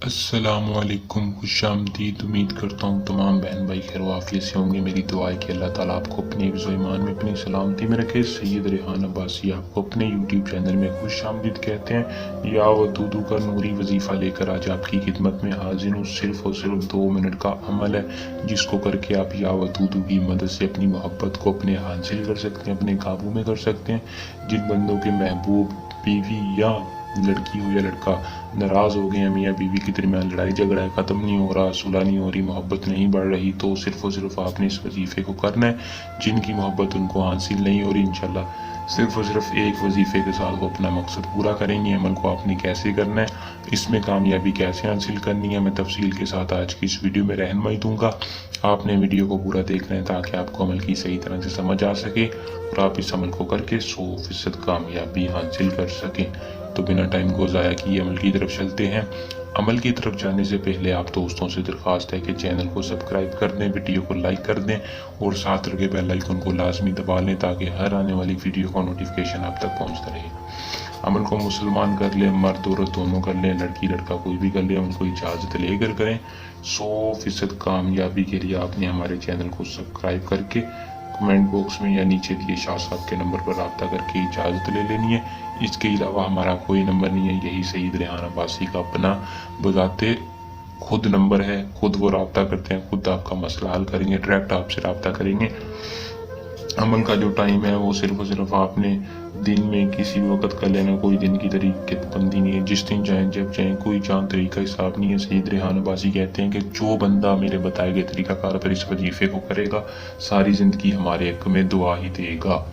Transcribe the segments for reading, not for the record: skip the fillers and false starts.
अस्सलाम वालेकुम, खुश आमदीद। उम्मीद करता हूँ तमाम बहन भाई खैर वाफियत से होंगे। मेरी दुआ है कि अल्लाह ताला आपको अपने हिफ्ज़ व ईमान में अपनी सलामती में रखे। सैयद रेहान अब्बासी आपको अपने यूट्यूब चैनल में खुश आमदीद कहते हैं। या वदूदू का नूरी वजीफ़ा लेकर आज आपकी खिदमत में हाजिर हूँ। सिर्फ़ और सिर्फ 2 मिनट का अमल है जिसको करके आप या वदूदू की मदद से अपनी मोहब्बत को अपने हासिल कर सकते हैं, अपने काबू में कर सकते हैं। जिन बंदों के महबूब, बीवी या लड़की हो या लड़का नाराज़ हो गए हैं, मियाँ बीवी के दरमियान लड़ाई झगड़ा है, ख़त्म नहीं हो रहा, सुलह नहीं हो रही, मोहब्बत नहीं बढ़ रही, तो सिर्फ़ और सिर्फ आपने इस वजीफ़े को करना है। जिनकी मोहब्बत उनको हासिल नहीं हो रही, इंशाल्लाह सिर्फ़ और सिर्फ एक वजीफ़े के साथ वो अपना मकसद पूरा करेंगे। अमल को आपने कैसे करना है, इसमें कामयाबी कैसे हासिल करनी है, मैं तफसील के साथ आज की इस वीडियो में रहनुमाई दूंगा। आपने वीडियो को पूरा देखना है ताकि आपको अमल की सही तरह से समझ आ सके और आप इस अमल को करके 100% कामयाबी हासिल कर सकें। तो बिना टाइम को ज़ाया किए अमल की तरफ चलते हैं। अमल की तरफ जाने से पहले आप दोस्तों से दरख्वास्त है कि चैनल को सब्सक्राइब कर दें, वीडियो को लाइक कर दें और साथ रखे बेल आइकन को लाजमी दबा लें ताकि हर आने वाली वीडियो का नोटिफिकेशन आप तक पहुंचता रहे। अमल को मुसलमान कर लें, मर्द औरत दोनों कर लें, लड़की लड़का कोई भी कर ले, उनको इजाज़त लेकर करें। 100% कामयाबी के लिए आपने हमारे चैनल को सब्सक्राइब करके कमेंट बॉक्स में या नीचे दिए शाह साहब के नंबर पर रब्ता करके इजाज़त ले लेनी है। इसके अलावा हमारा कोई नंबर नहीं है, यही सईद रेहान अब्बासी का अपना बजाते खुद नंबर है। खुद वो रब्ता करते हैं, खुद आपका मसला हल करेंगे, डायरेक्ट आपसे रब्ता करेंगे। अमल का जो टाइम है वो सिर्फ और सिर्फ आपने दिन में किसी भी वक्त कर लेना, कोई दिन की तरीके पाबंदी नहीं है, जिस दिन चाहें जब चाहें, कोई चांद तरीका हिसाब नहीं है। सईद रेहान अब्बासी कहते हैं कि जो बंदा मेरे बताए गए तरीकाकार पर इस वजीफे को करेगा सारी ज़िंदगी हमारे हक में दुआ ही देगा।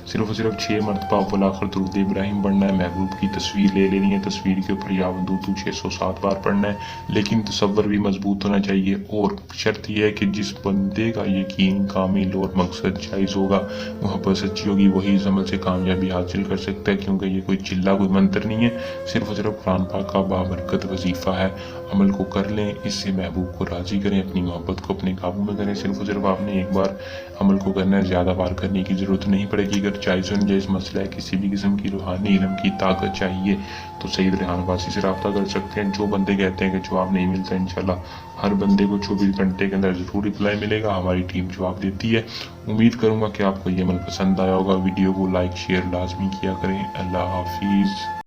सिर्फ और सिर्फ 6 मरतबा अव्वल-आखिर दुरूद इब्राहिम पढ़ना है, महबूब की तस्वीर ले लेनी है, तस्वीर के ऊपर या वदूदू 607 बार पढ़ना है, लेकिन तसव्वुर भी मजबूत होना चाहिए। और शर्त यह है कि जिस बंदे का यकीन कामिल और मकसद जायज़ होगा, मोहब्बत सच्ची होगी, वही इस अमल से कामयाबी हासिल कर सकता है, क्योंकि ये कोई चिल्ला कोई मंत्र नहीं है, सिर्फ और सिर्फ कुरान पाक का बाबरकत वजीफ़ा है। अमल को कर लें, इससे महबूब को राज़ी करें, अपनी मोहब्बत को अपने काबू में करें। सिर्फ और सिर्फ आपने एक बार अमल को करना है, ज़्यादा बार करने की ज़रूरत नहीं पड़ेगी। अगर जायज़ नाजायज़ मसला है, किसी भी किस्म की रूहानी इल्म की ताकत चाहिए तो सईद रेहान अब्बासी से रब्ता कर सकते हैं। जो बंदे कहते हैं कि जवाब नहीं मिलता, इंशाल्लाह हर बंदे को 24 घंटे के अंदर ज़रूर रिप्लाई मिलेगा, हमारी टीम जवाब देती है। उम्मीद करूँगा कि आपको ये अमल पसंद आया होगा। वीडियो को लाइक शेयर लाजमी किया करें। अल्लाह हाफिज़।